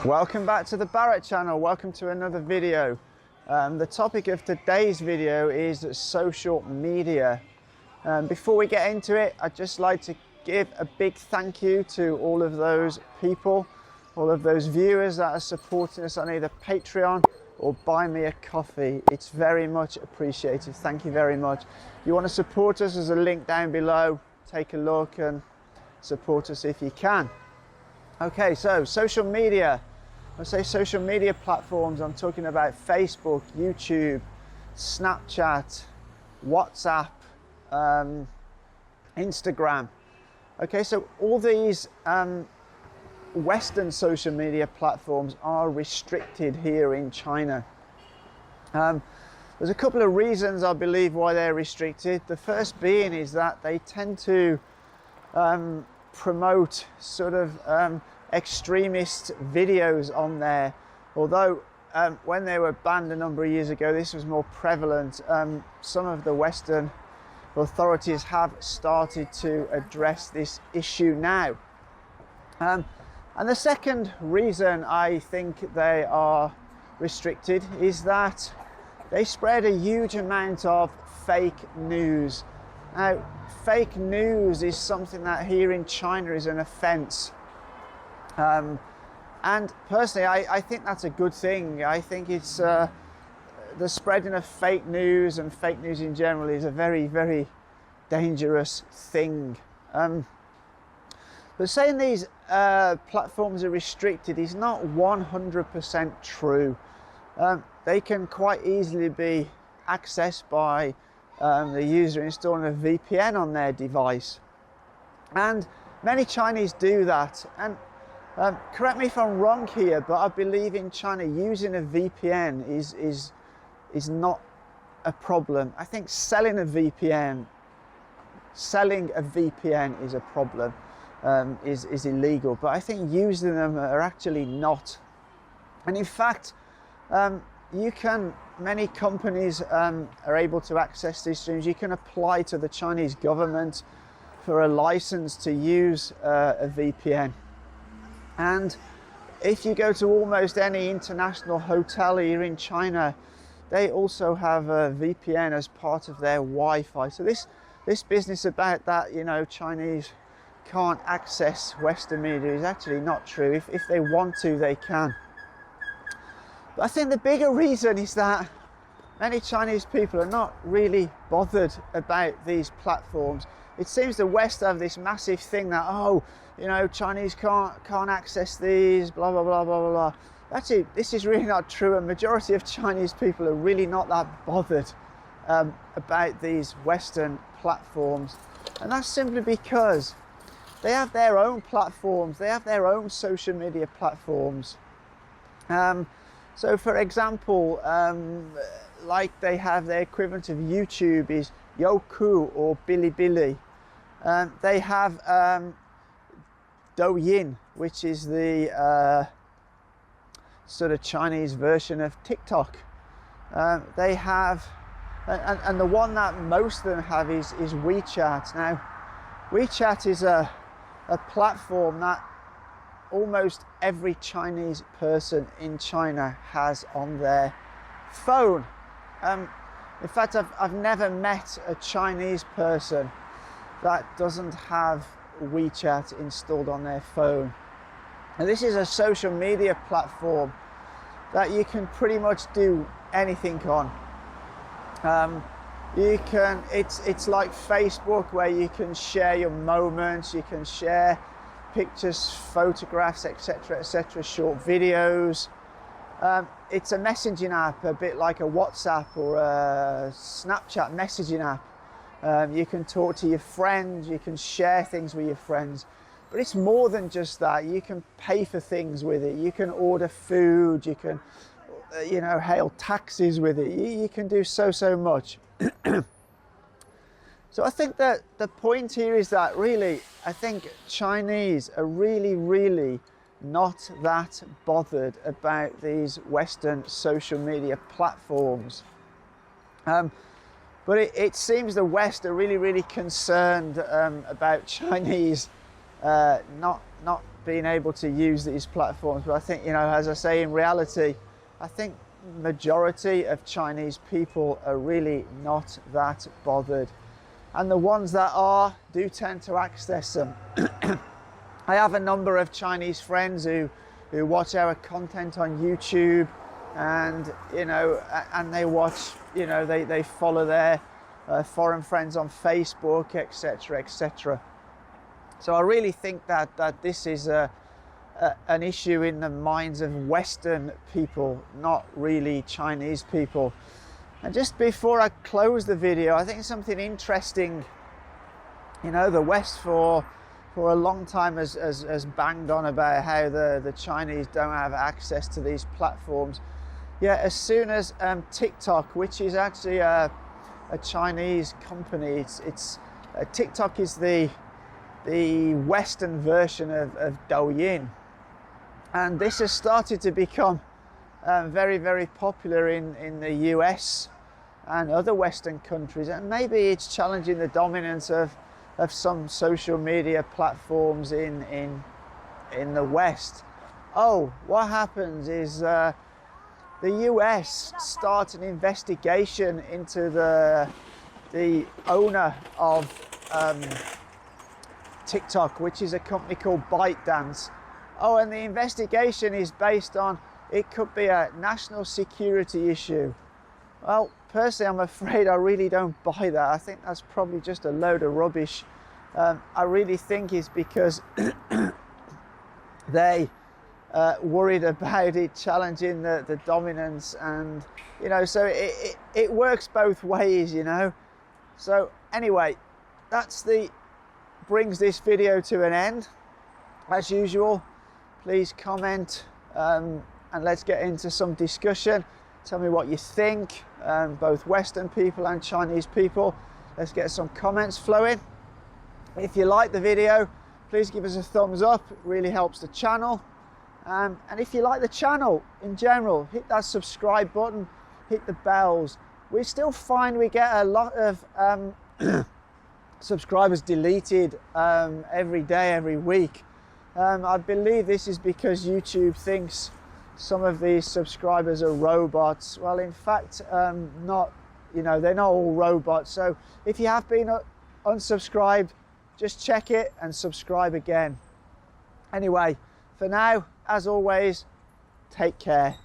Welcome back to the Barrett channel. Welcome to another video. The topic of today's video is social media. Before we get into it, I'd just like to give a big thank you to all of those people, all of those viewers that are supporting us on either Patreon or Buy Me a Coffee. It's very much appreciated. Thank you very much. If you want to support us, there's a link down below. Take a look and support us if you can. Okay, so social media. When I say social media platforms, I'm talking about Facebook, YouTube, Snapchat, WhatsApp, Instagram. Okay, so all these Western social media platforms are restricted here in China. There's a couple of reasons I believe why they're restricted. The first being is that they tend to promote sort of extremist videos on there. Although when they were banned a number of years ago, this was more prevalent. Some of the Western authorities have started to address this issue now. And the second reason I think they are restricted is that they spread a huge amount of fake news. Now, fake news is something that here in China is an offence. And personally, I think that's a good thing. I think it's the spreading of fake news and fake news in general is a very, very dangerous thing. But saying these platforms are restricted is not 100% true. They can quite easily be accessed by the user installing a VPN on their device. And many Chinese do that. And correct me if I'm wrong here, but I believe in China using a VPN is not a problem. I think selling a VPN is a problem, is illegal. But I think using them are actually not. And in fact, many companies are able to access these streams. You can apply to the Chinese government for a license to use a VPN. And if you go to almost any international hotel here in China, they also have a VPN as part of their Wi-Fi. So this business about that, you know, Chinese can't access Western media is actually not true. If they want to, they can. But I think the bigger reason is that many Chinese people are not really bothered about these platforms. It seems the West have this massive thing that, oh, you know, Chinese can't access these, blah, blah, blah, blah, blah. Actually, this is really not true. A majority of Chinese people are really not that bothered about these Western platforms. And that's simply because they have their own platforms. They have their own social media platforms. So for example, like they have their equivalent of YouTube is Youku or Bilibili. They have Douyin, which is the sort of Chinese version of TikTok. They have, and the one that most of them have is WeChat. Now, WeChat is a platform that almost every Chinese person in China has on their phone. In fact, I've never met a Chinese person that doesn't have WeChat installed on their phone. And this is a social media platform that you can pretty much do anything on. It's like Facebook, where you can share your moments, you can share pictures, photographs, etc., short videos. It's a messaging app, a bit like a WhatsApp or a Snapchat messaging app. You can talk to your friends, you can share things with your friends, but it's more than just that. You can pay for things with it, you can order food, you can hail taxis with it, you can do so much. So I think that the point here is that really, I think Chinese are really not that bothered about these Western social media platforms. But it seems the West are really concerned about Chinese not being able to use these platforms. But I think, you know, as I say, in reality, I think majority of Chinese people are really not that bothered, and the ones that are do tend to access them. I have a number of Chinese friends who watch our content on YouTube, and you know, and they watch, you know, they follow their foreign friends on Facebook, etc., etc. So I really think that this is an issue in the minds of Western people, not really Chinese people. And just before I close the video, I think something interesting, you know, the West for a long time has banged on about how the Chinese don't have access to these platforms. Yeah, as soon as TikTok, which is actually a Chinese company, it's TikTok is the Western version of Douyin. And this has started to become very, very popular in the US and other Western countries. And maybe it's challenging the dominance of some social media platforms in the West. Oh, what happens is the US starts an investigation into the owner of TikTok, which is a company called ByteDance. Oh, and the investigation is based on it could be a national security issue. Well, personally, I'm afraid I really don't buy that. I think that's probably just a load of rubbish. I really think it's because they worried about it challenging the dominance, and you know, so it works both ways, you know. So anyway, brings this video to an end. As usual, please comment and let's get into some discussion. Tell me what you think, both Western people and Chinese people. Let's get some comments flowing. If you like the video, please give us a thumbs up. It really helps the channel. And if you like the channel in general, hit that subscribe button, hit the bells. We still find we get a lot of subscribers deleted every day, every week. I believe this is because YouTube thinks some of these subscribers are robots. Well, in fact, not, you know, they're not all robots. So if you have been unsubscribed, just check it and subscribe again. Anyway, for now, as always, take care.